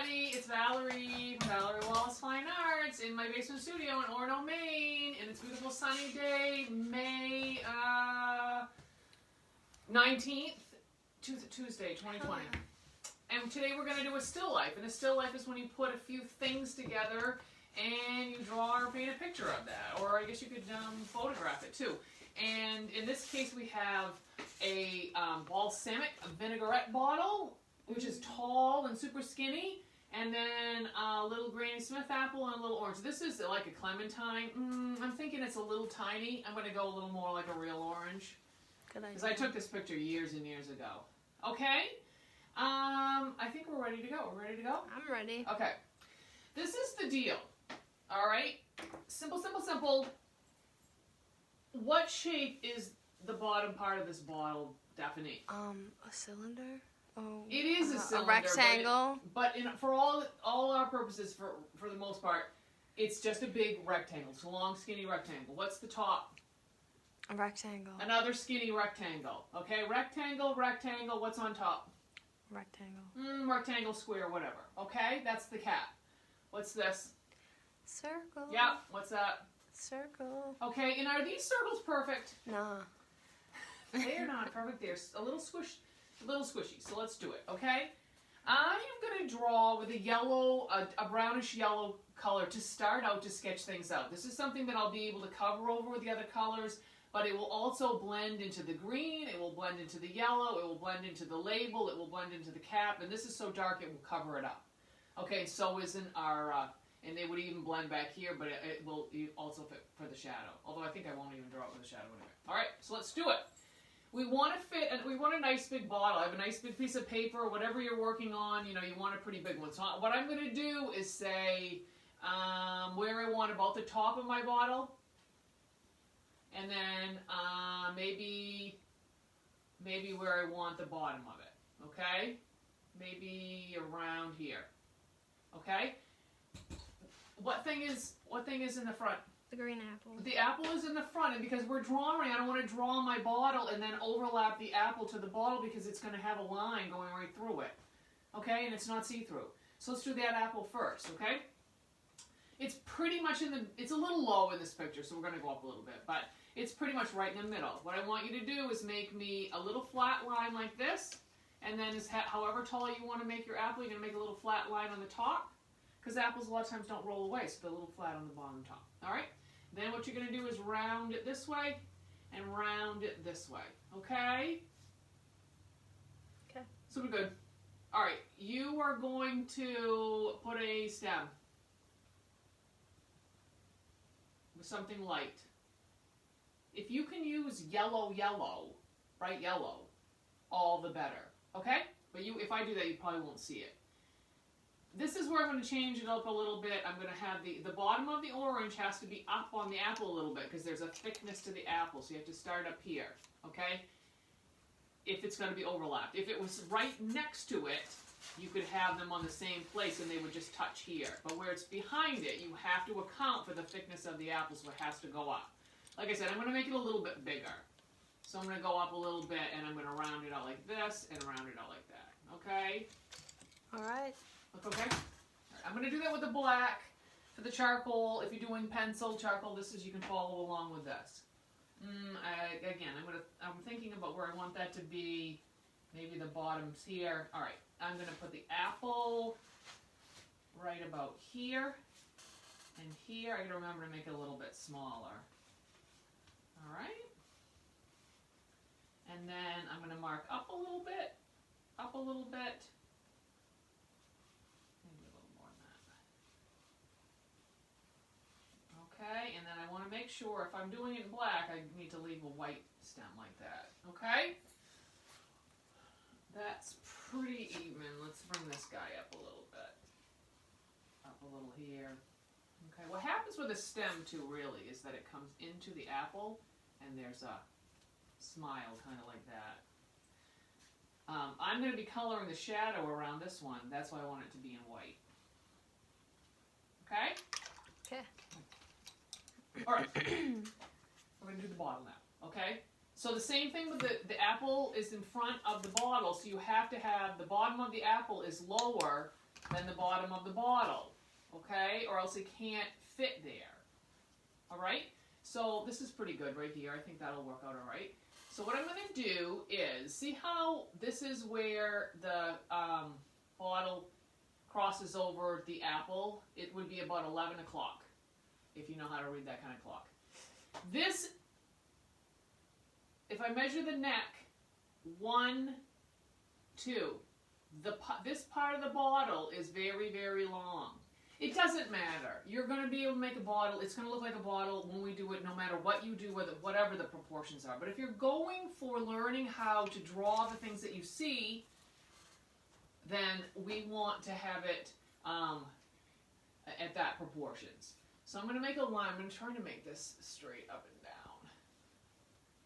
everybody, it's Valerie from Valerie Wallace-9 in my basement studio in Orono, Maine, and it's a beautiful sunny day, May 19th, Tuesday, 2020. And today we're going to do a still life, and a still life is when you put a few things together and you draw or paint a picture of that, or I guess you could photograph it too. And in this case we have a balsamic vinaigrette bottle, which is tall and super skinny, and then a little Granny Smith apple and a little orange. This is like a clementine. I'm thinking it's a little tiny. I'm going to go a little more like a real orange. Good idea. Because I took this picture years and years ago. Okay? I think we're ready to go. We're ready to go? I'm ready. Okay. This is the deal. All right? Simple, simple, simple. What shape is the bottom part of this bottle, Daphne? A cylinder? Oh, it is a cylinder. A rectangle. But for all our purposes, for the most part, it's just a big rectangle. It's a long, skinny rectangle. What's the top? A rectangle. Another skinny rectangle. Okay, rectangle, rectangle. What's on top? Rectangle. Rectangle, square, whatever. Okay, that's the cat. What's this? Circle. Yeah, what's that? Circle. Okay, and are these circles perfect? No. They are not perfect. They're a little squishy. So let's do it, okay? I am going to draw with a yellow, a brownish yellow color to start out to sketch things out. This is something that I'll be able to cover over with the other colors, but it will also blend into the green, it will blend into the yellow, it will blend into the label, it will blend into the cap, and this is so dark it will cover it up. Okay, so isn't our, and they would even blend back here, but it will also fit for the shadow. Although I think I won't even draw it with a shadow anyway. Alright, so let's do it. We want a nice big bottle. I have a nice big piece of paper, whatever you're working on, you want a pretty big one. So what I'm going to do is say where I want about the top of my bottle, and then maybe where I want the bottom of it, okay? Maybe around here, okay? What thing is in the front? The green apple. The apple is in the front, and because we're drawing, I don't want to draw my bottle and then overlap the apple to the bottle because it's going to have a line going right through it. Okay, and it's not see-through. So let's do that apple first, okay? It's pretty much it's a little low in this picture, so we're going to go up a little bit, but it's pretty much right in the middle. What I want you to do is make me a little flat line like this, and then however tall you want to make your apple, you're going to make a little flat line on the top, because apples a lot of times don't roll away, so they're a little flat on the bottom and top. All right? Then what you're going to do is round it this way and round it this way. Okay? Okay. Super good. All right. You are going to put a stem with something light. If you can use yellow, bright yellow, all the better. Okay? But if I do that, you probably won't see it. This is where I'm going to change it up a little bit. I'm going to have the bottom of the orange has to be up on the apple a little bit because there's a thickness to the apple, so you have to start up here, okay? If it's going to be overlapped. If it was right next to it, you could have them on the same place and they would just touch here. But where it's behind it, you have to account for the thickness of the apple, so it has to go up. Like I said, I'm going to make it a little bit bigger. So I'm going to go up a little bit and I'm going to round it out like this and round it out like that, okay? All right. Look okay? All right, I'm going to do that with the black. For the charcoal, if you're doing pencil, charcoal, you can follow along with this. Again, I'm thinking about where I want that to be. Maybe the bottom's here. All right, I'm going to put the apple right about here and here. I got to remember to make it a little bit smaller. All right. And then I'm going to mark up a little bit, up a little bit. Okay, and then I want to make sure if I'm doing it in black, I need to leave a white stem like that. Okay? That's pretty even. Let's bring this guy up a little bit. Up a little here. Okay, what happens with a stem too really is that it comes into the apple and there's a smile kind of like that. I'm going to be coloring the shadow around this one. That's why I want it to be in white. Okay? Okay. All right, we're going to do the bottle now, okay? So the same thing with the apple is in front of the bottle, so you have to have the bottom of the apple is lower than the bottom of the bottle, okay? Or else it can't fit there, all right? So this is pretty good right here. I think that'll work out all right. So what I'm going to do is, see how this is where the bottle crosses over the apple? It would be about 11 o'clock, if you know how to read that kind of clock. This, if I measure the neck, 1, 2, this part of the bottle is very, very long. It doesn't matter. You're going to be able to make a bottle. It's going to look like a bottle when we do it, no matter what you do with it, whatever the proportions are. But if you're going for learning how to draw the things that you see, then we want to have it at that proportions. So I'm going to make a line. I'm going to try to make this straight up and down.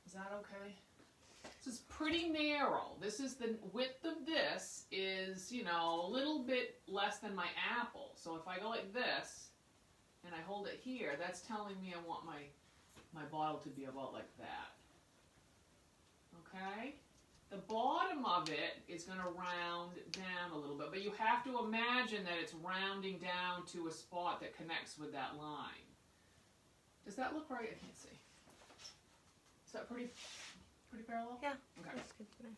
Is that okay? This is pretty narrow. This is the width of this is, you know, a little bit less than my apple. So if I go like this and I hold it here, that's telling me I want my bottle to be about like that. Okay? The bottom of it is going to round down a little bit, but you have to imagine that it's rounding down to a spot that connects with that line. Does that look right? I can't see. Is that pretty parallel? Yeah. Okay. That's good to me.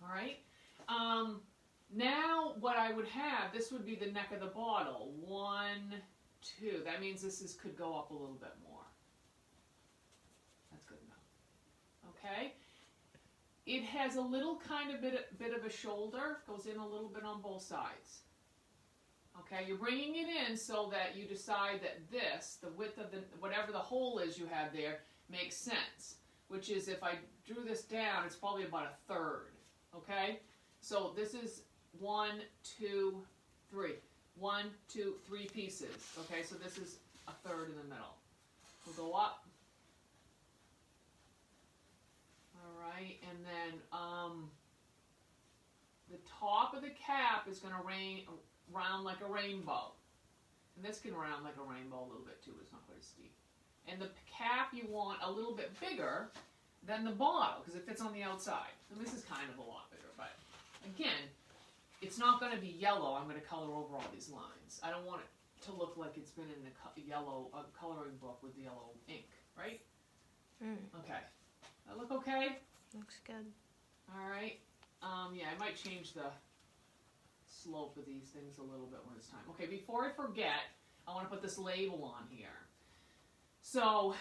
All right. Now what I would have, this would be the neck of the bottle. 1, 2. That means this could go up a little bit more. That's good enough. Okay. It has a little kind of bit of a shoulder. Goes in a little bit on both sides. Okay. You're bringing it in so that you decide that this, the width of whatever the hole is you have there, makes sense. Which is, if I drew this down, it's probably about 1/3, okay? So this is 1, 2, 3. 1, 2, 3 pieces, okay? So this is 1/3 in the middle. We'll go up. All right, and then the top of the cap is going to round like a rainbow. And this can round like a rainbow a little bit too, it's not quite as steep. And the cap you want a little bit bigger than the bottle, because it fits on the outside. And this is kind of a lot bigger, but again, it's not going to be yellow. I'm going to color over all these lines. I don't want it to look like it's been in the yellow coloring book with the yellow ink, right? Okay. That look okay? Looks good. All right. Yeah, I might change the slope of these things a little bit when it's time. Okay, before I forget, I want to put this label on here. So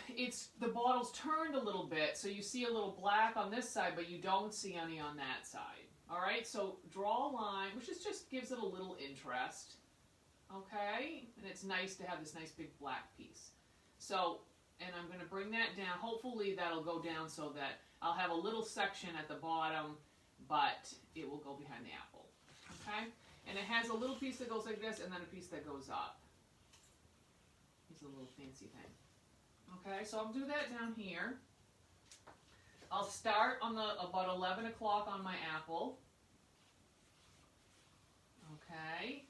the bottle's turned a little bit, so you see a little black on this side, but you don't see any on that side. All right, so draw a line, which just gives it a little interest. Okay, and it's nice to have this nice big black piece. So, and I'm going to bring that down. Hopefully that'll go down so that I'll have a little section at the bottom, but it will go behind the apple. Okay, and it has a little piece that goes like this, and then a piece that goes up. It's a little fancy thing. Okay, so I'll do that down here. I'll start on about 11 o'clock on my apple. Okay,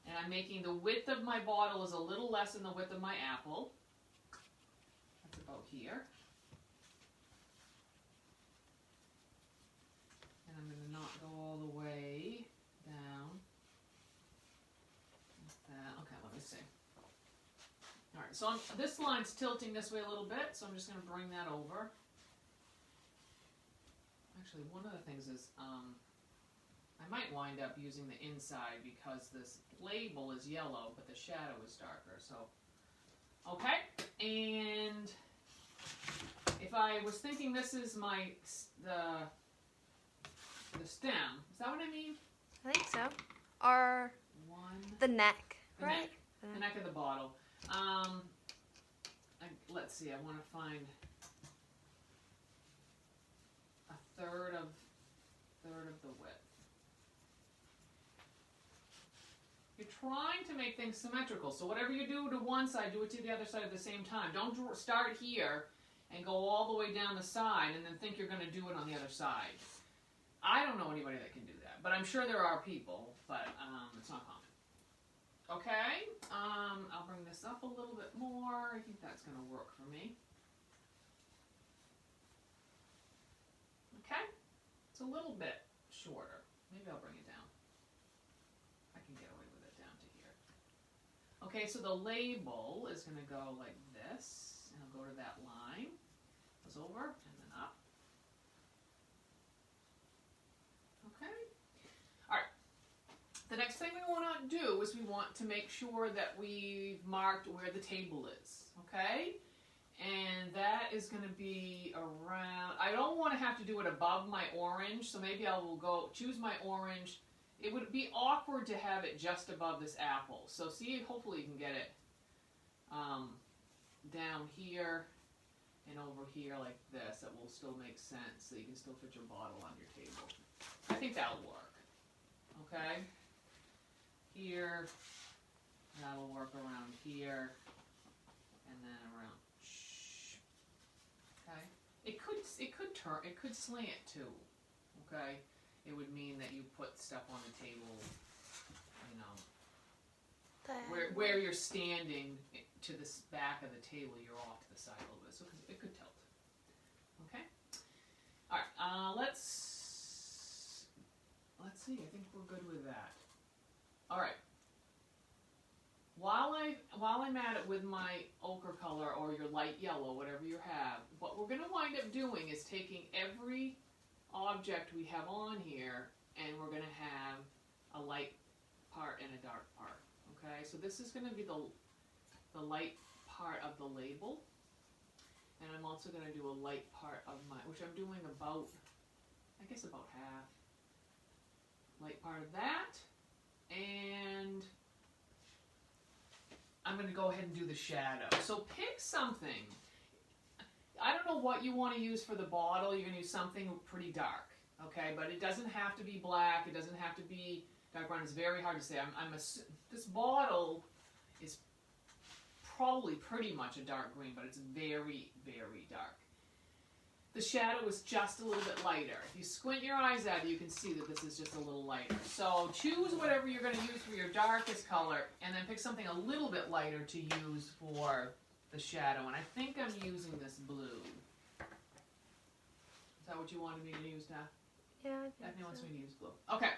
and I'm making the width of my bottle is a little less than the width of my apple. That's about here. And I'm going to not go all the way down. Like that. Okay, let me see. All right, so this line's tilting this way a little bit, so I'm just going to bring that over. Actually, one of the things is I might wind up using the inside because this label is yellow, but the shadow is darker. So, okay, and if I was thinking this is the stem, is that what I mean? I think so. Or the neck, right? The neck of the bottle. Let's see, I want to find 1/3 of the width. You're trying to make things symmetrical, so whatever you do to one side, do it to the other side at the same time. Don't start here and go all the way down the side and then think you're going to do it on the other side. I don't know anybody that can do that, but I'm sure there are people, but it's not common. Okay, I'll bring this up a little bit more. I think that's going to work for me. Okay, it's a little bit shorter. Maybe I'll bring it down. I can get away with it down Okay, so the label is going to go like this, and I'll go to that line, goes over, and then up. Okay. All right. The next thing we want to do is we want to make sure that we've marked where the table is. Okay. And that is going to be around, I don't want to have to do it above my orange, so maybe I will go choose my orange. It would be awkward to have it just above this apple. So see, hopefully you can get it down here and over here like this. That will still make sense, so you can still fit your bottle on your table. I think that'll work. Okay? Here, that'll work around here, and then around. Okay. It could turn. It could slant too. Okay. It would mean that you put stuff on the table. You know, where you're standing to the back of the table, you're off to the side a little bit, so it could tilt. Okay. All right. Let's see. I think we're good with that. All right. While I'm at it with my ochre color or your light yellow, whatever you have, what we're going to wind up doing is taking every object we have on here, and we're going to have a light part and a dark part. Okay, so this is going to be the light part of the label, and I'm also going to do a light part of which I'm doing about, I guess about half. Light part of that, and I'm going to go ahead and do the shadow. So pick something. I don't know what you want to use for the bottle. You're going to use something pretty dark, okay? But it doesn't have to be black. It doesn't have to be dark brown. It's very hard to say. This bottle is probably pretty much a dark green, but it's very, very dark. The shadow is just a little bit lighter. If you squint your eyes at it, you can see that this is just a little lighter. So choose whatever you're going to use for your darkest color, and then pick something a little bit lighter to use for the shadow. And I think I'm using this blue. Is that what you wanted me to use, Daphne? Yeah, I think Daphne wants so. me to use blue. Okay.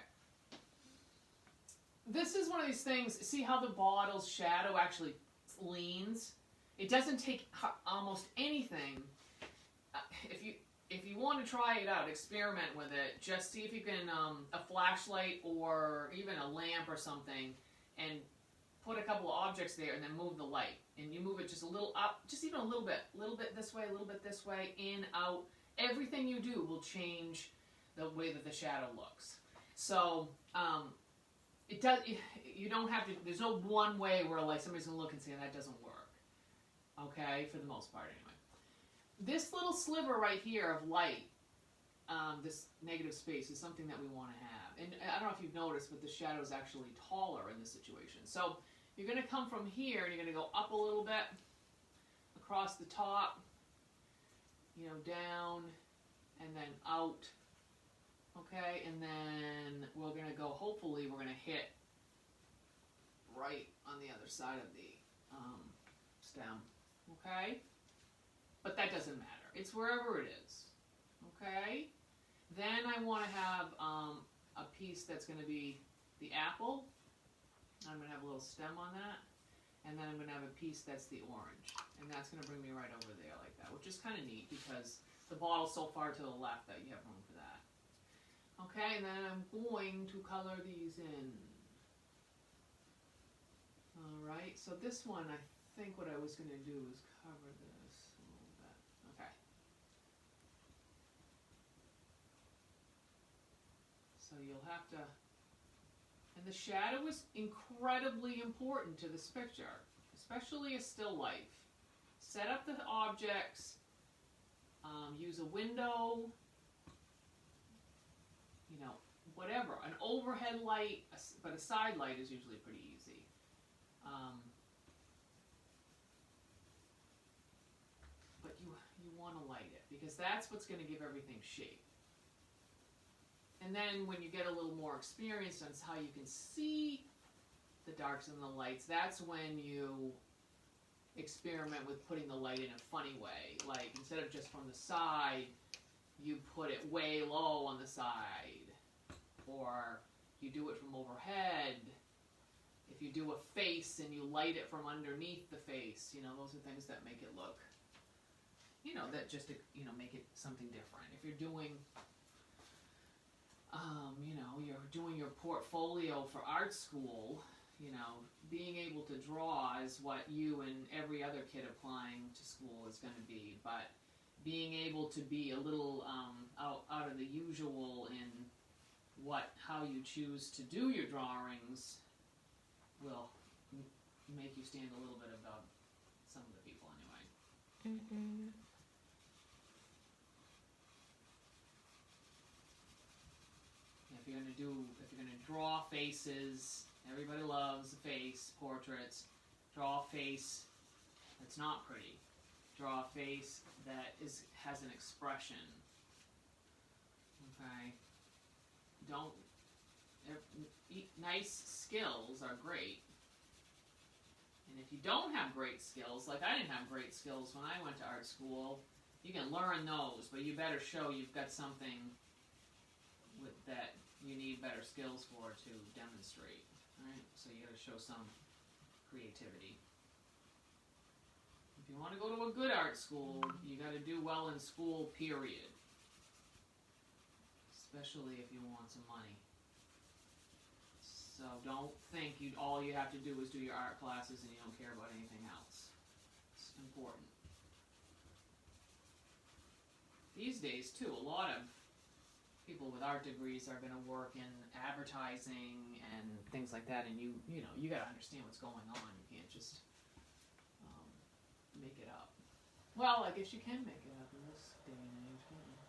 This is one of these things, see how the bottle's shadow actually leans? It doesn't take almost anything. If you want to try it out, experiment with it. Just see if you can a flashlight or even a lamp or something, and put a couple of objects there, and then move the light. And you move it just a little up, just even a little bit this way, a little bit this way, in, out. Everything you do will change the way that the shadow looks. So it does. You don't have to. There's no one way where like somebody's gonna look and say that doesn't work. Okay, for the most part, anyway. This little sliver right here of light, this negative space, is something that we want to have. And I don't know if you've noticed, but the shadow is actually taller in this situation. So you're going to come from here, and you're going to go up a little bit, across the top, down, and then out. Okay, and then we're going to go, hopefully we're going to hit right on the other side of the stem. Okay? But that doesn't matter. It's wherever it is. Okay? Then I want to have a piece that's going to be the apple. I'm going to have a little stem on that. And then I'm going to have a piece that's the orange. And that's going to bring me right over there like that, which is kind of neat because the bottle's so far to the left that you have room for that. Okay, and then I'm going to color these in. Alright, so this one, I think what I was going to do is cover this. Okay. So you'll have to, and the shadow is incredibly important to this picture, especially a still life. Set up the objects, use a window, whatever. An overhead light, but a side light is usually pretty easy. But you want to light it because that's what's going to give everything shape. And then when you get a little more experience on how you can see the darks and the lights, that's when you experiment with putting the light in a funny way. Like instead of just from the side, you put it way low on the side. Or you do it from overhead. If you you do a face and you light it from underneath the face, you know, those are things that make it look, you know, that just, you know, make it something different. If you're doing, you know, you're doing your portfolio for art school, you know, being able to draw is what you and every other kid applying to school is going to be, but being able to be a little out of the usual in how you choose to do your drawings will make you stand a little bit above some of the people anyway. Mm-hmm. If you're gonna draw faces, everybody loves a face, portraits. Draw a face that's not pretty. Draw a face that has an expression. Okay. Nice skills are great. And if you don't have great skills, like I didn't have great skills when I went to art school, you can learn those, but you better show you've got something that you need better skills for to demonstrate, right? So you gotta show some creativity. If you want to go to a good art school, you gotta do well in school, period. Especially if you want some money. So don't think all you have to do is do your art classes and you don't care about anything else. It's important. These days too, a lot of people with art degrees are going to work in advertising and things like that, and you know, you got to understand what's going on. You can't just make it up. Well, I guess you can make it up in this day and age, can't you?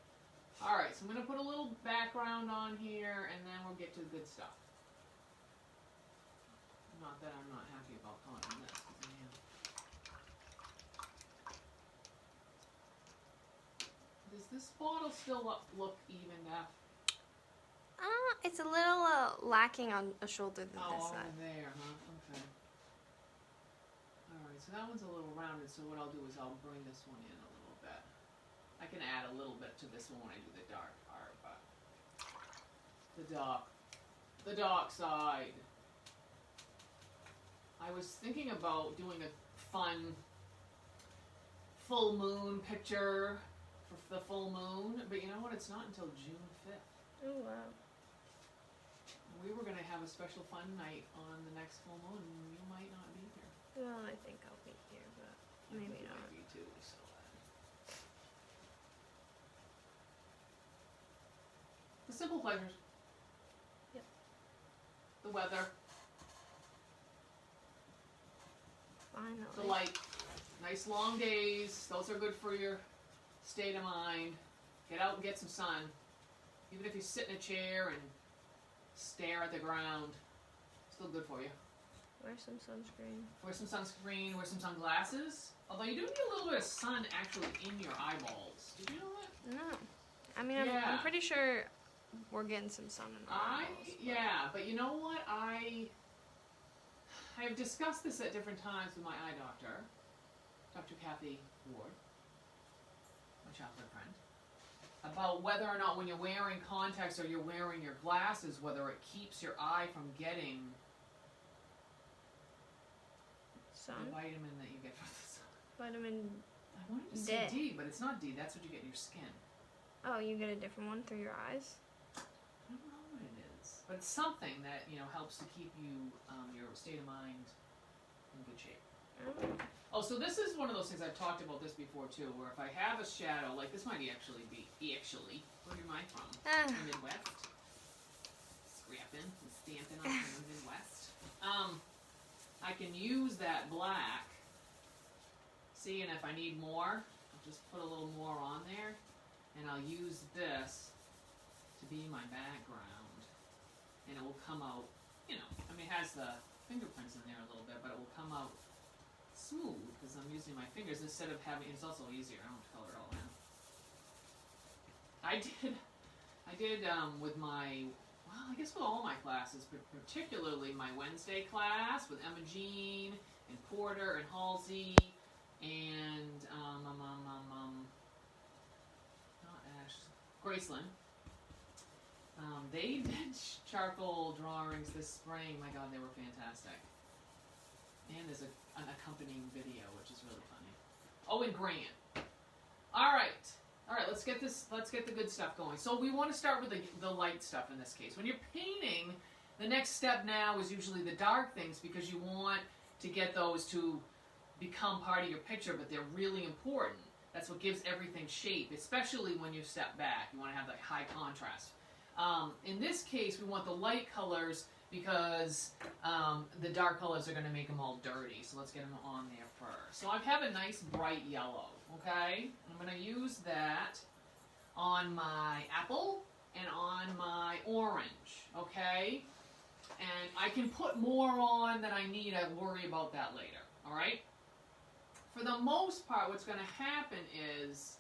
All right, so I'm going to put a little background on here, and then we'll get to the good stuff. Not that I'm not happy about coloring this, because I am. Does this bottle still look evened up? It's a little lacking on a shoulder than this over side. there, huh? Okay. Alright, so that one's a little rounded, so what I'll do is I'll bring this one in a little bit. I can add a little bit to this one when I do the dark part, but the dark side. I was thinking about doing a fun full moon picture for the full moon, but you know what? It's not until June 5th. Oh, wow. We were going to have a special fun night on the next full moon, and you might not be here. Well, I think I'll be here, but maybe not. Maybe too, so. The simple pleasures. Yep. The weather. Finally. The light. Nice long days. Those are good for your state of mind. Get out and get some sun. Even if you sit in a chair and stare at the ground, still good for you. Wear some sunscreen. Wear some sunscreen, wear some sunglasses. Although you do need a little bit of sun actually in your eyeballs. Did you know that? No. I mean, Yeah. I'm pretty sure we're getting some sun in our eyeballs. Yeah, but you know what? I've discussed this at different times with my eye doctor, Dr. Kathy Ward, my childhood friend, about whether or not when you're wearing contacts or you're wearing your glasses, whether it keeps your eye from getting Sun? the vitamin that you get from the sun. Vitamin I wanted to say D, but it's not D. That's what you get in your skin. Oh, you get a different one through your eyes? I don't know what it is, but it's something that, you know, helps to keep you, your state of mind in good shape. Oh, so this is one of those things I've talked about this before too, where if I have a shadow, like this might actually be, where am I from? The Midwest. Scrapping and stamping on the Midwest. I can use that black, see, and if I need more, I'll just put a little more on there, and I'll use this to be my background, and it will come out, you know, I mean, it has the fingerprints in there a little bit, but it will come out smooth because I'm using my fingers instead of having. It's also easier. I don't have to color it all in. I did with my. Well, I guess with all my classes, but particularly my Wednesday class with Emma Jean and Porter and Halsey and not Ash, Graceland. They did charcoal drawings this spring. My God, they were fantastic. And there's an accompanying video, which is really funny. Oh, and Grant. All right, let's get the good stuff going. So we want to start with the light stuff in this case. When you're painting, the next step now is usually the dark things because you want to get those to become part of your picture, but they're really important. That's what gives everything shape, especially when you step back. You want to have that high contrast. In this case, we want the light colors because the dark colors are going to make them all dirty. So let's get them on there first. So I have a nice bright yellow, okay? I'm going to use that on my apple and on my orange, okay? And I can put more on than I need. I'll worry about that later, all right? For the most part, what's going to happen is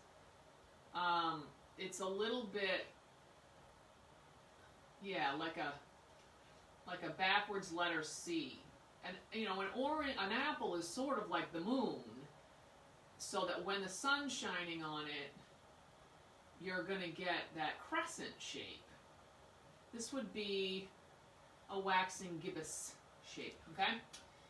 it's a little bit, yeah, like a backwards letter C. And you know, an apple is sort of like the moon, so that when the sun's shining on it, you're going to get that crescent shape. This would be a waxing gibbous shape, okay?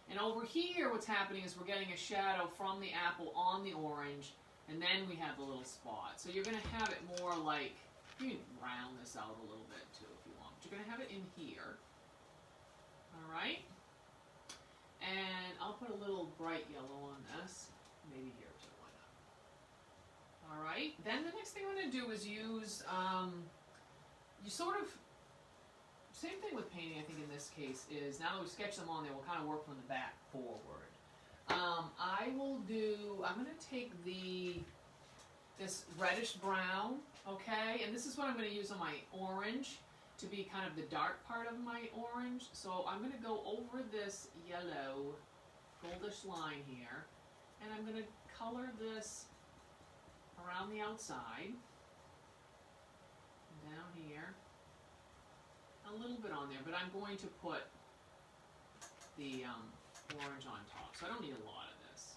And over here, what's happening is we're getting a shadow from the apple on the orange, and then we have the little spot. So you're going to have it more like, you can round this out a little bit too if you want, but you're going to have it in here. All right? And I'll put a little bright yellow on this, maybe here too, why not? All right, then the next thing I'm going to do is use, same thing with painting, I think in this case, is now that we've sketched them on there, we'll kind of work from the back forward. I'm going to take this reddish brown, okay, and this is what I'm going to use on my orange to be kind of the dark part of my orange. So I'm going to go over this yellow goldish line here, and I'm going to color this around the outside, down here, a little bit on there, but I'm going to put the orange on top, so I don't need a lot of this.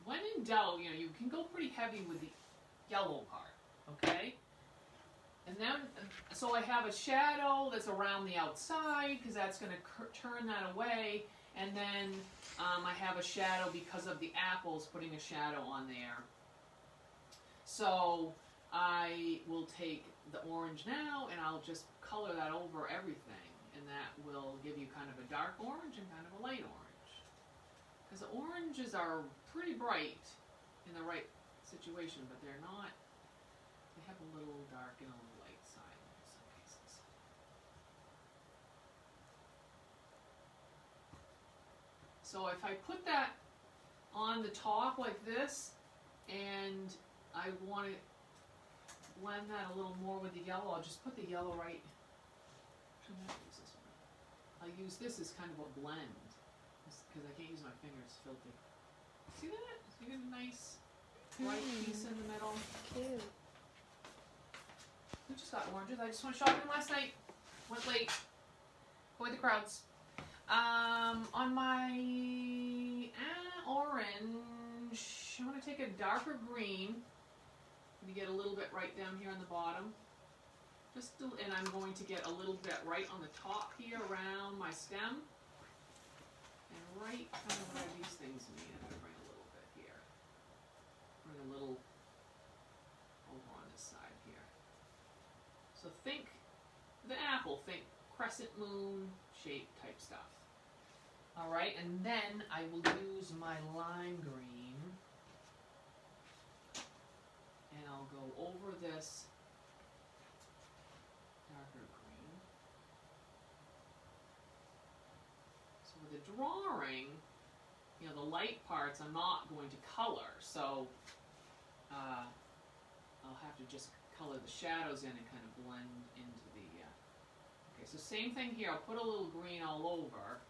When in doubt, you know, you can go pretty heavy with the yellow part, okay? And then, so I have a shadow that's around the outside, because that's going to turn that away, and then I have a shadow because of the apples, putting a shadow on there. So I will take the orange now, and I'll just color that over everything, and that will give you kind of a dark orange and kind of a light orange. Because the oranges are pretty bright in the right situation, but they're not, they have a little dark and a little light side in some cases. So if I put that on the top like this, and I want to blend that a little more with the yellow, I'll just put the yellow right, actually I might use this one. I'll use this as kind of a blend, because I can't use my finger, it's filthy. See that? You get a nice white piece in the middle. Cute. We just got oranges. I just went shopping last night. Went late. Avoid the crowds. On my orange, I'm going to take a darker green. I'm going to get a little bit right down here on the bottom. And I'm going to get a little bit right on the top here around my stem. And right kind of where these things meet. I'm going to bring a little bit here. Bring a little over on this side here. So think the apple, think crescent moon shape type stuff. All right, and then I will use my lime green, and I'll go over this darker green. So with the drawing, you know, the light parts I'm not going to color, so I'll have to just color the shadows in and kind of blend into the, okay, so same thing here, I'll put a little green all over,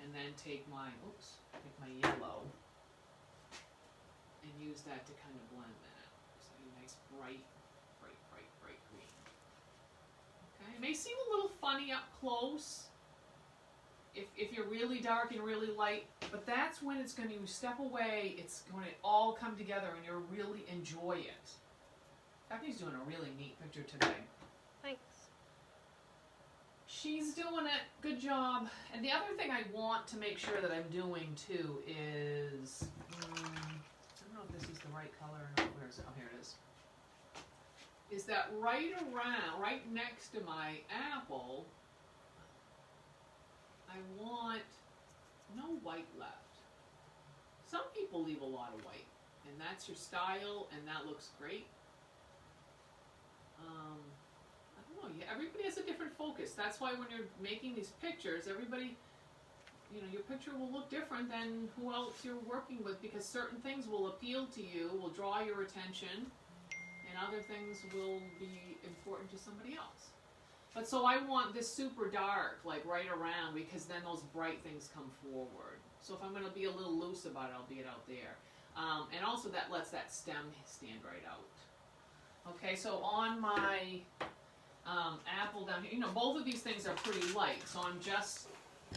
and then take my yellow, and use that to kind of blend that. So a nice bright green. Okay, it may seem a little funny up close, if you're really dark and really light, but that's when it's going to step away, it's going to all come together and you'll really enjoy it. Daphne's doing a really neat picture today. Thanks. doing it. Good job. And the other thing I want to make sure that I'm doing too is, I don't know if this is the right color or not. Where is it? Oh, here it is. Is that right around, right next to my apple, I want no white left. Some people leave a lot of white, and that's your style, and that looks great. I don't know, yeah, everybody has a different focus. That's why when you're making these pictures, everybody, you know, your picture will look different than who else you're working with, because certain things will appeal to you, will draw your attention, and other things will be important to somebody else. But so I want this super dark, like right around, because then those bright things come forward. So if I'm going to be a little loose about it, I'll be it out there. And also that lets that stem stand right out. Okay, so on my apple down here, you know, both of these things are pretty light, so I'm just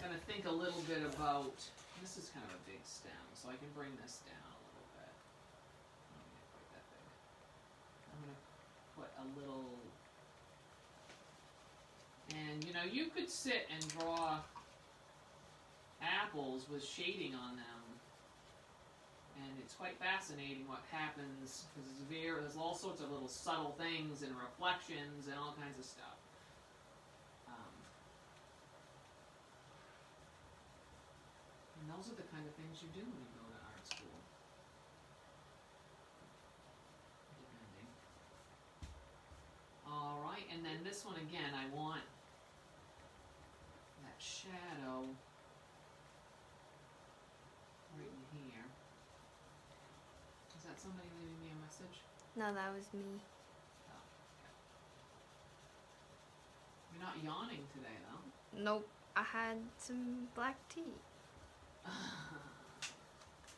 going to think a little bit about, this is kind of a big stem, so I can bring this down a little bit. Not quite that big. I'm going to put a little, and you know, you could sit and draw apples with shading on them, and it's quite fascinating what happens, because there's all sorts of little subtle things and reflections and all kinds of stuff. And those are the kind of things you do when you go to art school. Depending. Alright, and then this one again, I want that shadow right in here. Is that somebody leaving me a message? No, that was me. Oh, okay. You're not yawning today, though. Nope. I had some black tea.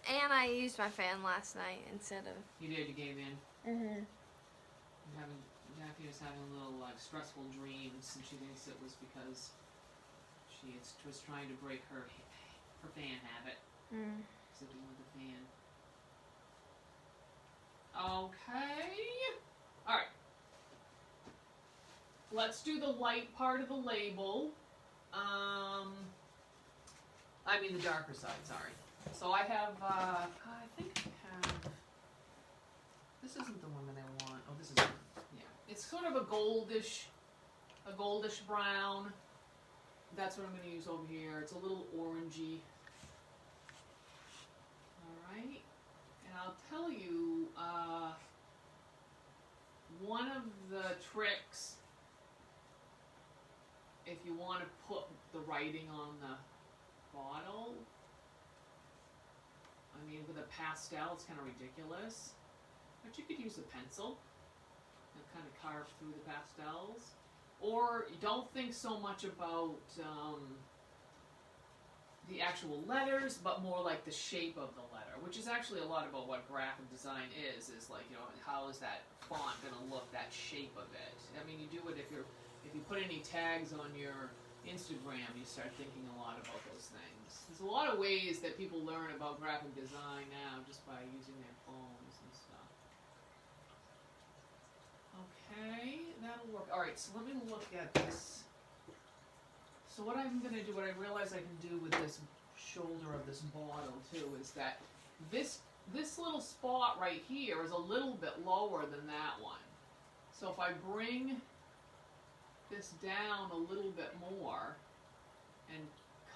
And I used my fan last night instead of... You did, you gave in. Mm-hmm. Daphne was having a little stressful dreams, and she thinks it was because she was trying to break her fan habit. Sitting with the fan. Okay. Alright. Let's do the light part of the label. I mean the darker side, sorry. So I have, I think I have, this isn't the one that I want. Oh, this is, yeah. It's sort of a goldish brown. That's what I'm going to use over here. It's a little orangey. Alright. And I'll tell you, one of the tricks, if you want to put the writing on the bottle, I mean, with a pastel, it's kind of ridiculous, but you could use a pencil and kind of carve through the pastels. Or you don't think so much about the actual letters, but more like the shape of the letter, which is actually a lot about what graphic design is like, you know, how is that font going to look, that shape of it. I mean, you do it if you put any tags on your Instagram, you start thinking a lot about those things. There's a lot of ways that people learn about graphic design now just by using their phones and stuff. Okay, that'll work. Alright, so let me look at this. So what I'm going to do, what I realize I can do with this shoulder of this bottle too, is that this little spot right here is a little bit lower than that one. So if I bring this down a little bit more and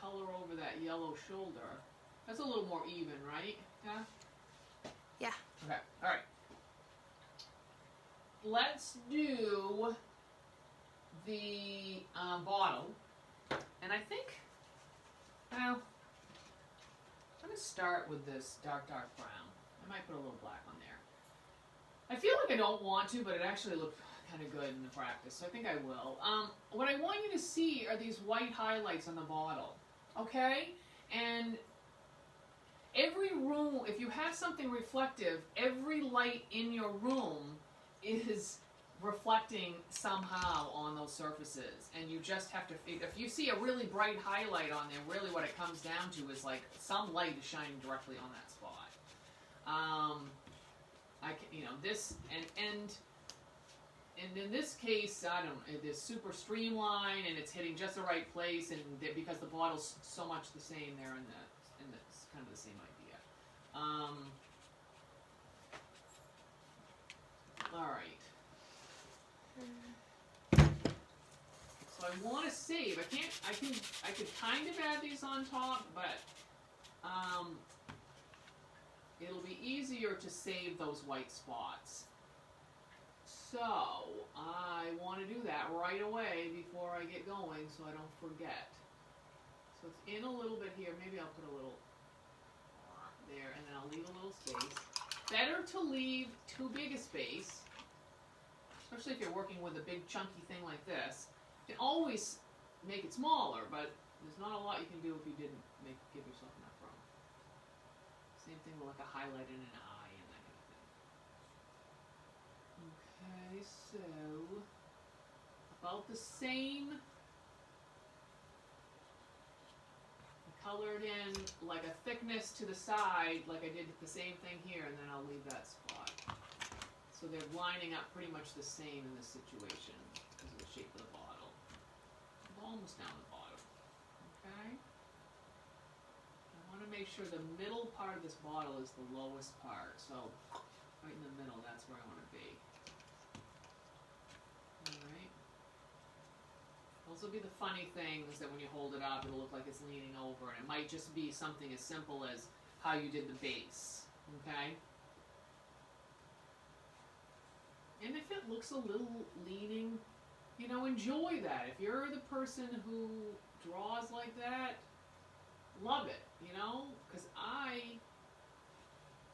color over that yellow shoulder, that's a little more even, right? Yeah? Yeah. Okay, alright. Let's do the bottle. And I think, well, I'm going to start with this dark brown. I might put a little black on there. I feel like I don't want to, but it actually looked kind of good in the practice, so I think I will. What I want you to see are these white highlights on the bottle, okay? And every room, if you have something reflective, every light in your room is reflecting somehow on those surfaces, and you just have to, if you see a really bright highlight on there, really what it comes down to is like some light is shining directly on that spot. I can, you know, this, and and in this case, I don't know, it is super streamlined and it's hitting just the right place, and because the bottle's so much the same, they're in it's kind of the same idea. All right. So I want to save. I could kind of add these on top, but it'll be easier to save those white spots. So I want to do that right away before I get going so I don't forget. So it's in a little bit here. Maybe I'll put a little there, and then I'll leave a little space. Better to leave too big a space, especially if you're working with a big chunky thing like this. You can always make it smaller, but there's not a lot you can do if you didn't give yourself enough room. Same thing with like a highlight and an eye and that kind of thing. Okay, so about the same. I colored in like a thickness to the side, like I did the same thing here, and then I'll leave that spot. So they're lining up pretty much the same in this situation because of the shape of the bottle. Almost down the bottom. Okay? I want to make sure the middle part of this bottle is the lowest part. So right in the middle, that's where I want to be. Alright. Those will be the funny things that when you hold it up, it'll look like it's leaning over. And it might just be something as simple as how you did the base. Okay? And if it looks a little leaning, you know, enjoy that. If you're the person who draws like that, love it, you know? Because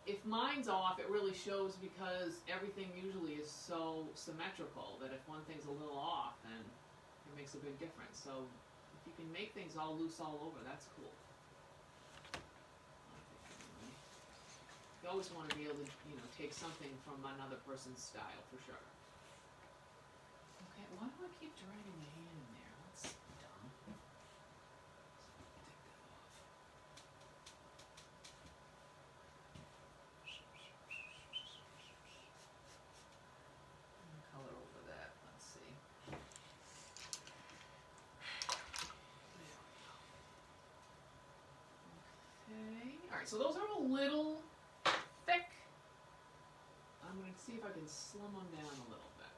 if mine's off, it really shows because everything usually is so symmetrical that if one thing's a little off, then it makes a big difference. So if you can make things all loose all over, that's cool. You always want to be able to, you know, take something from another person's style, for sure. Okay, why do I keep dragging my hand in there? That's dumb. Take that off. Color over that. Let's see. There we go. Okay. Alright, so those are a little thick. I'm going to see if I can slim them down a little bit.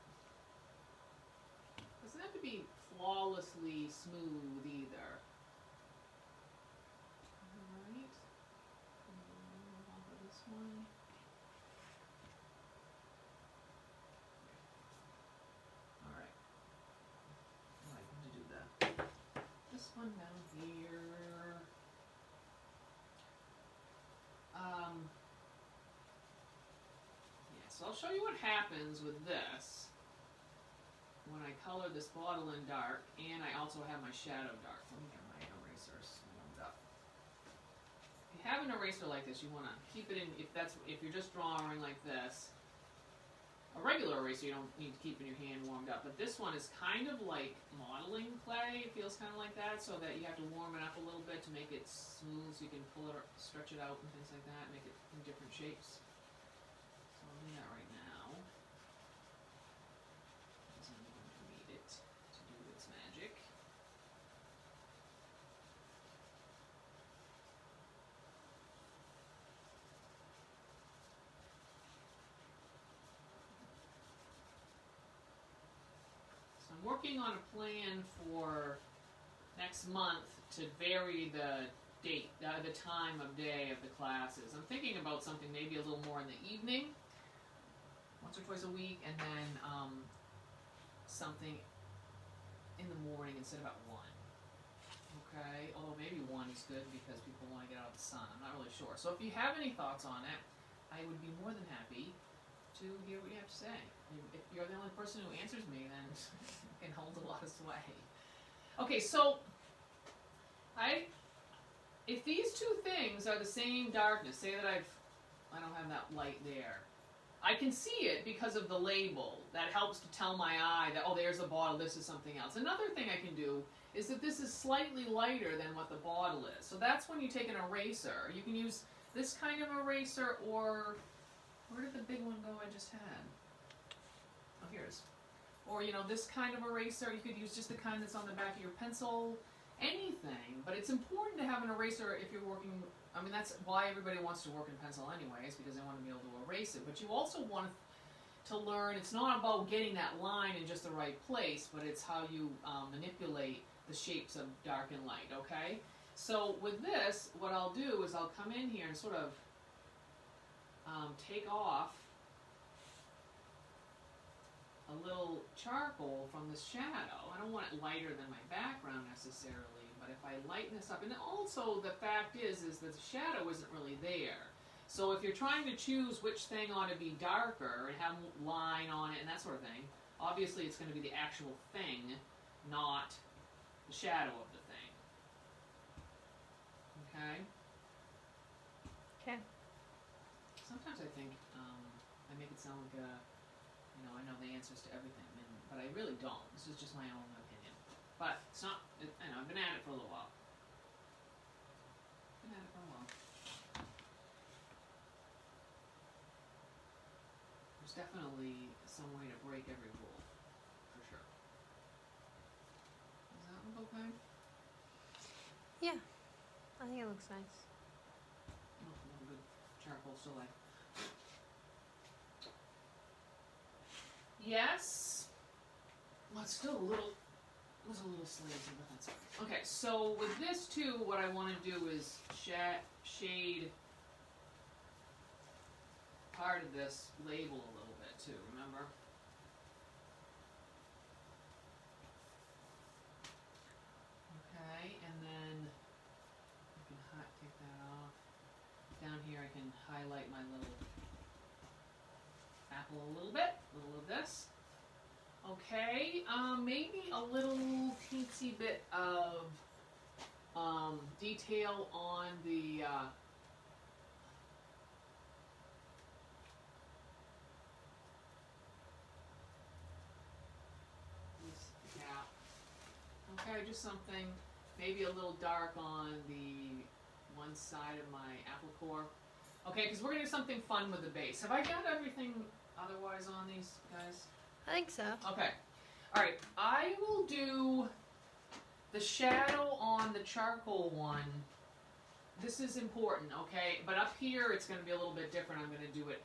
Doesn't have to be flawlessly smooth either. Alright. Off of this one. Alright. I need to do that. This one down here. Yeah, so I'll show you what happens with this when I color this bottle in dark, and I also have my shadow dark. Let me get my erasers warmed up. If you have an eraser like this, you want to keep it in, if you're just drawing like this. A regular eraser you don't need to keep in your hand warmed up, but this one is kind of like modeling clay. It feels kind of like that, so that you have to warm it up a little bit to make it smooth, so you can pull it or stretch it out and things like that, make it in different shapes. So I'll do that right now. Because I'm going to need it to do its magic. So I'm working on a plan for next month to vary the date, the time of day of the classes. I'm thinking about something maybe a little more in the evening, once or twice a week, and then something in the morning instead of at 1. Okay, although maybe 1 is good because people want to get out of the sun. I'm not really sure. So if you have any thoughts on it, I would be more than happy to hear what you have to say. If you're the only person who answers me, then it can hold a lot of sway. Okay, so if these two things are the same darkness, say that I don't have that light there, I can see it because of the label. That helps to tell my eye that, oh, there's a bottle, this is something else. Another thing I can do is that this is slightly lighter than what the bottle is. So that's when you take an eraser. You can use this kind of eraser, or where did the big one go I just had? Oh, here it is. or this kind of eraser. You could use just the kind that's on the back of your pencil, anything. But it's important to have an eraser if you're working. I mean, that's why everybody wants to work in pencil anyways, because they want to be able to erase it. But you also want to learn, it's not about getting that line in just the right place, but it's how you manipulate the shapes of dark and light, okay? So with this, what I'll do is I'll come in here and sort of take off a little charcoal from the shadow. I don't want it lighter than my background necessarily, but if I lighten this up, and also the fact is that the shadow isn't really there. So if you're trying to choose which thing ought to be darker and have line on it and that sort of thing, obviously it's going to be the actual thing, not the shadow of the thing. Okay? Okay. Sometimes I think I make it sound like I know the answers to everything, but I really don't. This is just my own opinion. But it's not, I've been at it for a little while. There's definitely some way to break every rule, for sure. Does that look okay? Yeah, I think it looks nice. Oh, a little bit charcoal still like. Yes. Well, it's still a little slazy, but that's fine. Okay, so with this too, what I want to do is shade part of this label a little bit too, remember? Okay, and then I can take that off. Down here I can highlight my little apple a little bit, a little of this. Okay, maybe a little teensy bit of detail on the this gap. Okay, just something, maybe a little dark on the one side of my apple core. Okay, because we're going to do something fun with the base. Have I got everything otherwise on these, guys? I think so. Okay. Alright, I will do the shadow on the charcoal one. This is important, okay? But up here, it's going to be a little bit different. I'm going to do it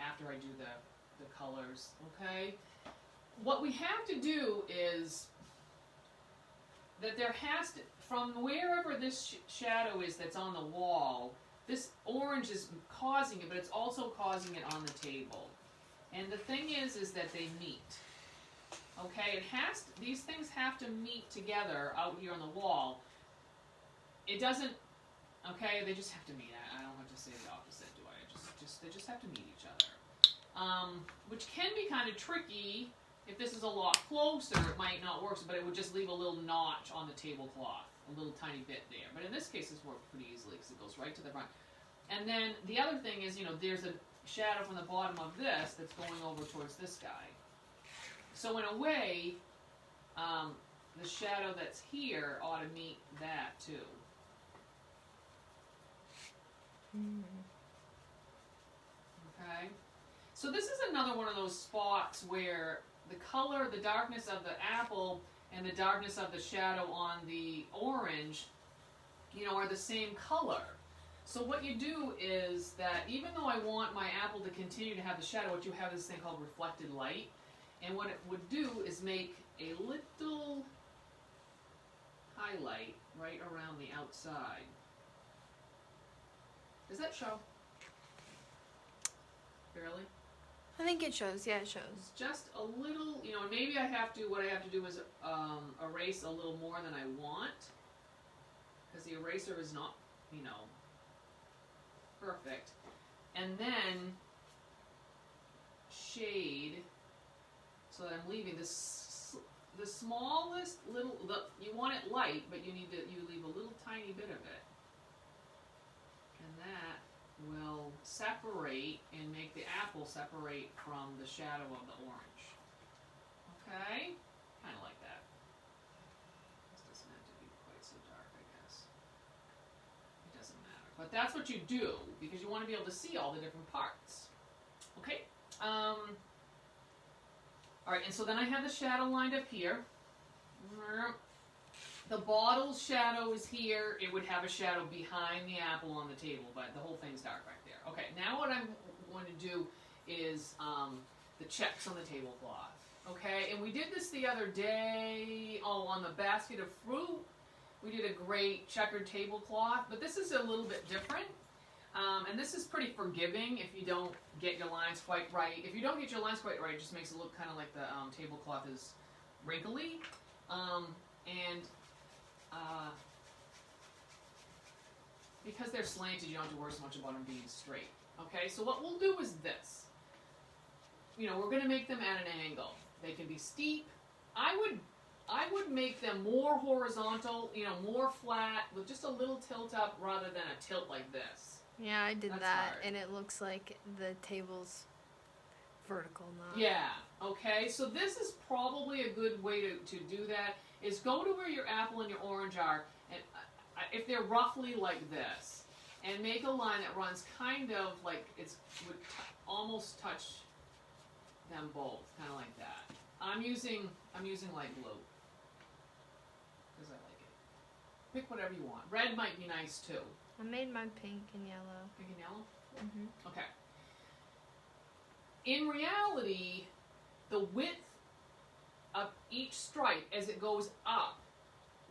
after I do the colors, okay? What we have to do is that there has to, from wherever this shadow is that's on the wall, this orange is causing it, but it's also causing it on the table. And the thing is that they meet. Okay, these things have to meet together out here on the wall. It doesn't, okay, they just have to meet. I don't have to say the opposite, do I? They just have to meet each other. Which can be kind of tricky. If this is a lot closer, it might not work, but it would just leave a little notch on the tablecloth, a little tiny bit there. But in this case, this works pretty easily because it goes right to the front. And then the other thing is, there's a shadow from the bottom of this that's going over towards this guy. So in a way, the shadow that's here ought to meet that too. Okay? So this is another one of those spots where the color, the darkness of the apple and the darkness of the shadow on the orange, are the same color. So what you do is that even though I want my apple to continue to have the shadow, what you have is this thing called reflected light. And what it would do is make a little highlight right around the outside. Does that show? Barely? I think it shows. Yeah, it shows. It's just a little, maybe what I have to do is erase a little more than I want. Because the eraser is not, perfect. And then shade so that I'm leaving the smallest little, you want it light, but you leave a little tiny bit of it. And that will separate and make the apple separate from the shadow of the orange. Okay? Kind of like that. This doesn't have to be quite so dark, I guess. It doesn't matter. But that's what you do, because you want to be able to see all the different parts. Okay? Alright, and so then I have the shadow lined up here. The bottle's shadow is here. It would have a shadow behind the apple on the table, but the whole thing's dark right there. Okay, now what I'm going to do is the checks on the tablecloth. Okay, and we did this the other day, on the basket of fruit. We did a great checkered tablecloth, but this is a little bit different. And this is pretty forgiving if you don't get your lines quite right. If you don't get your lines quite right, it just makes it look kind of like the tablecloth is wrinkly. Because they're slanted, you don't have to worry so much about them being straight. Okay, so what we'll do is this. You know, we're going to make them at an angle. They can be steep. I would make them more horizontal, you know, more flat, with just a little tilt up rather than a tilt like this. Yeah, I did That's that, hard. and it looks like the table's vertical now. Yeah, okay, so this is probably a good way to do that, is go to where your apple and your orange are, and if they're roughly like this, and make a line that runs kind of like would almost touch them both, kind of like that. I'm using light blue because I like it. Pick whatever you want. Red might be nice too. I made mine pink and yellow. Pink and yellow? Mm-hmm. Okay. In reality, the width of each stripe as it goes up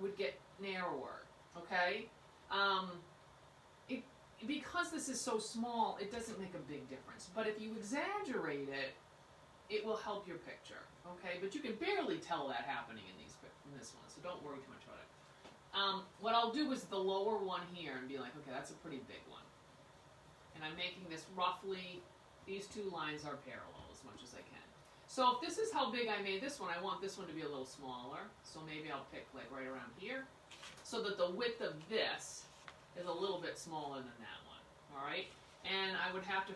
would get narrower. Okay? Because this is so small, it doesn't make a big difference. But if you exaggerate it, it will help your picture. Okay? But you can barely tell that happening in this one, so don't worry too much about it. What I'll do is the lower one here and be like, okay, that's a pretty big one. And I'm making this roughly, these two lines are parallel as much as I can. So if this is how big I made this one, I want this one to be a little smaller. So maybe I'll pick like right around here, so that the width of this is a little bit smaller than that one. All right? And I would have to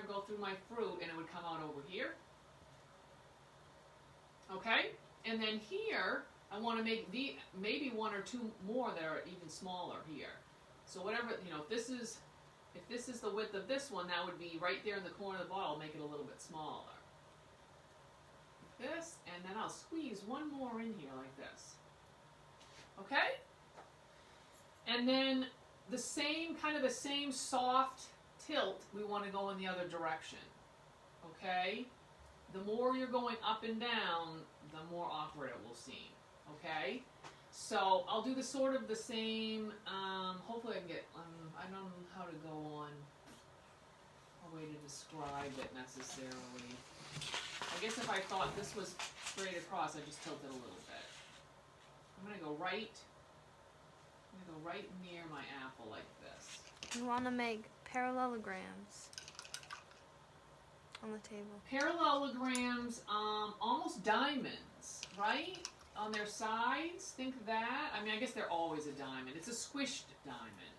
go through my fruit, and it would come out over here. Okay? And then here, I want to make maybe one or two more that are even smaller here. So whatever, you know, if this is the width of this one, that would be right there in the corner of the bottle, make it a little bit smaller. Like this, and then I'll squeeze one more in here like this. Okay? And then the same soft tilt, we want to go in the other direction. Okay? The more you're going up and down, the more awkward it will seem. Okay? So I'll do the sort of the same, hopefully I can get, I don't know how to go on a way to describe it necessarily. I guess if I thought this was straight across, I just tilt it a little bit. I'm going to go right near my apple like this. We want to make parallelograms on the table. Parallelograms, almost diamonds, right? On their sides, think that. I mean, I guess they're always a diamond. It's a squished diamond.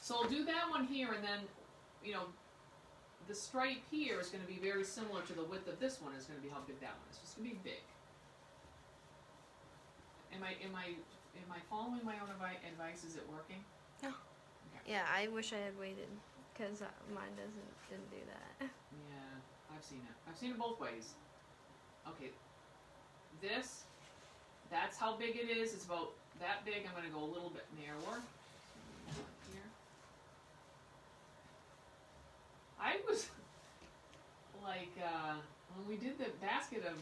So I'll do that one here, and then, you know, the stripe here is going to be very similar to the width of this one. Is going to be how big that one is. It's going to be big. Am I following my own advice? Is it working? No. Okay. Yeah, I wish I had waited, because mine didn't do that. Yeah, I've seen it. I've seen it both ways. Okay, that's how big it is. It's about that big. I'm going to go a little bit narrower. Here. I was like, when we did the basket of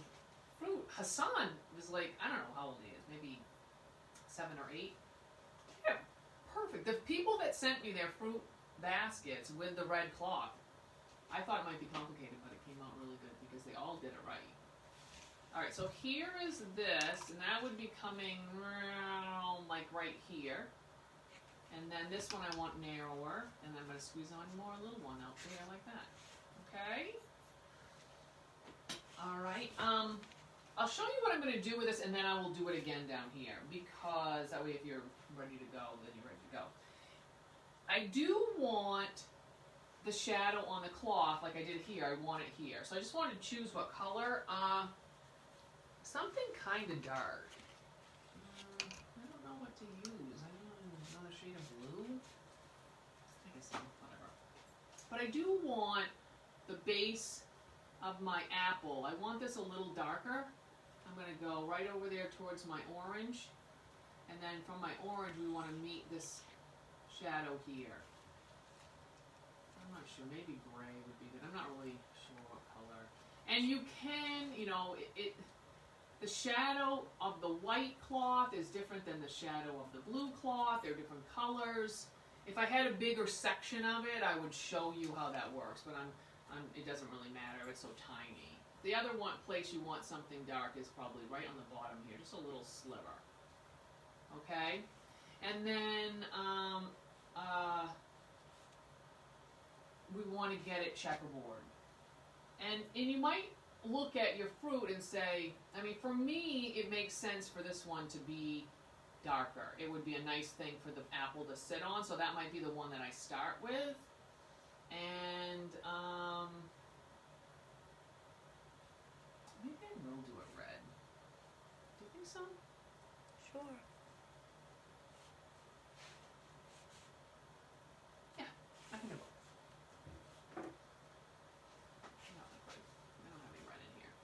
fruit, Hassan was like, I don't know how old he is, maybe 7 or 8. Yeah, perfect. The people that sent me their fruit baskets with the red cloth, I thought it might be complicated, but it came out really good because they all did it right. Alright, so here is this, and that would be coming like right here. And then this one I want narrower, and I'm going to squeeze on more little one out there like that. Okay? Alright, I'll show you what I'm going to do with this, and then I will do it again down here, because that way if you're ready to go, then you're ready to go. I do want the shadow on the cloth, like I did here. I want it here. So I just wanted to choose what color. Something kind of dark. I don't know what to use. I don't know, another shade of blue? I guess whatever. But I do want the base of my apple. I want this a little darker. I'm going to go right over there towards my orange. And then from my orange, we want to meet this shadow here. I'm not sure, maybe gray would be good. I'm not really sure what color. And you can, you know, the shadow of the white cloth is different than the shadow of the blue cloth. They're different colors. If I had a bigger section of it, I would show you how that works, but it doesn't really matter. It's so tiny. The other place you want something dark is probably right on the bottom here, just a little sliver. Okay? And then we want to get it checkerboard. And you might look at your fruit and say, I mean, for me, it makes sense for this one to be darker. It would be a nice thing for the apple to sit on, so that might be the one that I start with. And maybe I will do it red. Do you think so? Sure. Yeah, I think I will. I don't have any red in here.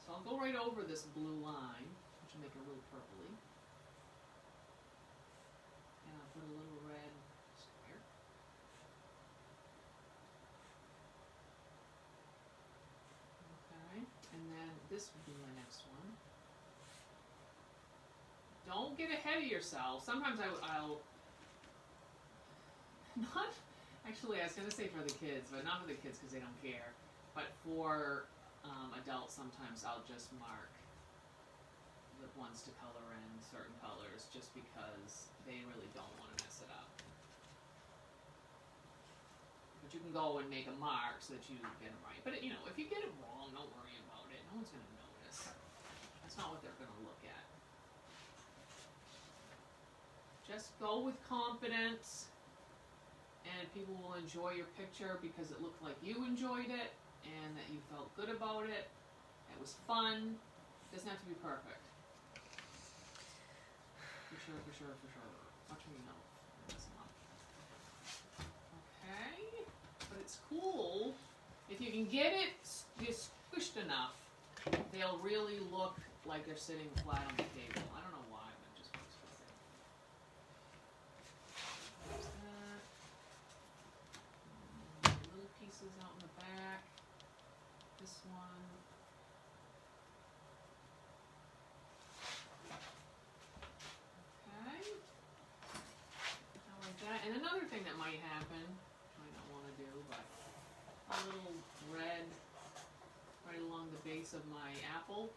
So I'll go right over this blue line, which will make it a little purpley. And I'll put a little red square. Okay, and then this would be my next one. Don't get ahead of yourself. Sometimes I'll not, actually I was going to say for the kids, but not for the kids because they don't care. But for adults, sometimes I'll just mark the ones to color in certain colors just because they really don't want to mess it up. But you can go and make a mark so that you get it right. But, you know, if you get it wrong, don't worry about it. No one's going to notice. That's not what they're going to look at. Just go with confidence, and people will enjoy your picture because it looked like you enjoyed it and that you felt good about it. It was fun. It doesn't have to be perfect. For sure, for sure, for sure. Watch me know. Mess them up. Okay. But it's cool. If you can get it just squished enough, they'll really look like they're sitting flat on the table. I don't know why, but it just works for me. There's that. Little pieces out in the back. This one. Okay. I like that. And another thing that might happen, which I might not want to do, but a little red right along the base of my apple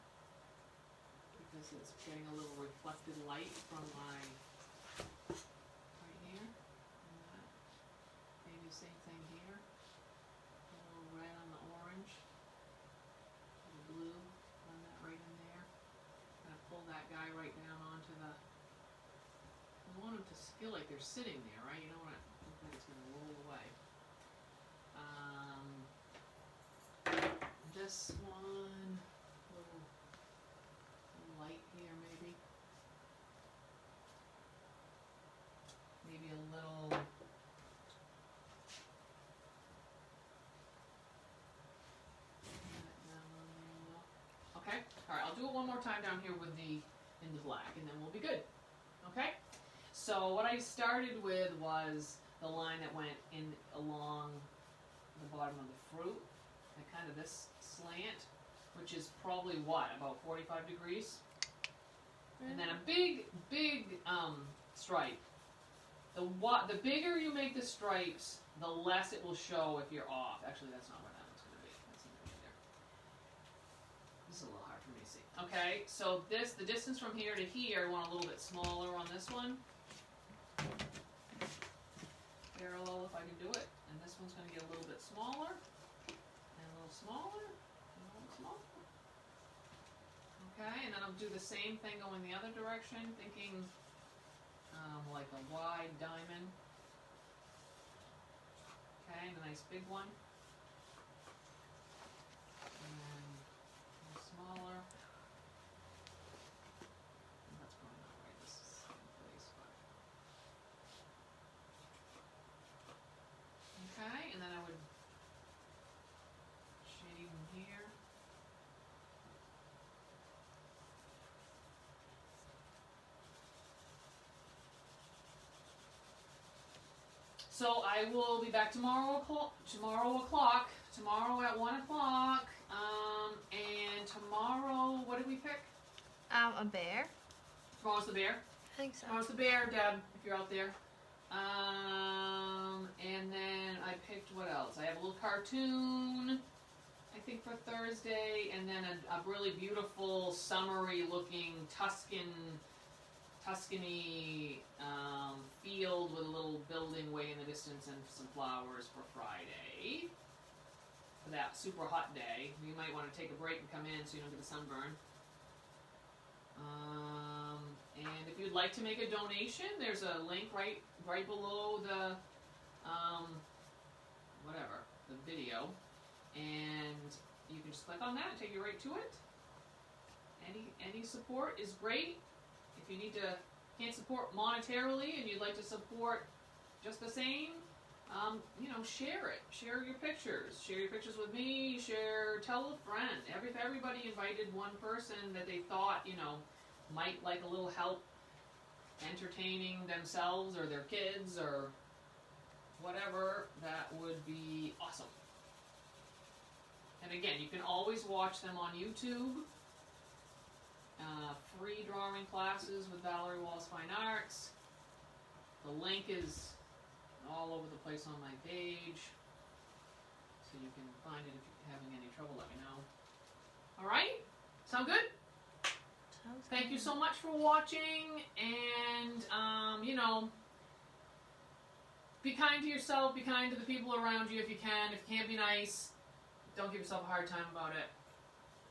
because it's getting a little reflected light from my right here. And that. Maybe the same thing here. A little red on the orange. The blue, run that right in there. Gonna pull that guy right down onto the. I want them to feel like they're sitting there, right? You don't want it to look like it's gonna roll away. This one, little light here, maybe. Maybe a little. Okay, all right, I'll do it one more time down here with in the black, and then we'll be good. Okay, so what I started with was the line that went in along the bottom of the fruit, and kind of this slant, which is probably what, about 45 degrees? And then a big stripe. The bigger you make the stripes, the less it will show if you're off. Actually, that's not where that one's going to be. That's not going to be there. This is a little hard for me to see. Okay, so the distance from here to here, I want a little bit smaller on this one. Parallel if I can do it. And this one's going to get a little bit smaller. And a little smaller. And a little smaller. Okay, and then I'll do the same thing going the other direction, thinking like a wide diamond. Okay, and a nice big one. And then a little smaller. That's probably not right. This is the same place, but. Okay, and then I would shade them here. So I will be back tomorrow at 1 o'clock. And tomorrow, what did we pick? A bear. Tomorrow's the bear. I think so. Tomorrow's the bear, Deb, if you're out there. And then I picked what else? I have a little cartoon, I think, for Thursday, and then a really beautiful, summery-looking Tuscany field with a little building way in the distance and some flowers for Friday. For that super hot day. You might want to take a break and come in so you don't get a sunburn. And if you'd like to make a donation, there's a link right below the the video, and you can just click on that and take you right to it. Any support is great. If you can't support monetarily and you'd like to support just the same, share it. Share your pictures. Share your pictures with me. Tell a friend. Everybody invited one person that they thought, might like a little help entertaining themselves or their kids or whatever. That would be awesome. And again, you can always watch them on YouTube. Free drawing classes with Valerie Wallace Fine Arts. The link is all over the place on my page, so you can find it if you're having any trouble. Let me know. All right, sound good? Thank you so much for watching, and be kind to yourself, be kind to the people around you if you can. If you can't be nice, don't give yourself a hard time about it.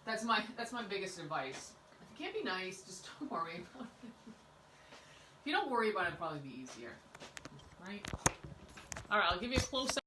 That's my biggest advice. If you can't be nice, just don't worry about it. If you don't worry about it, it'll probably be easier. Right? Alright, I'll give you a close-up.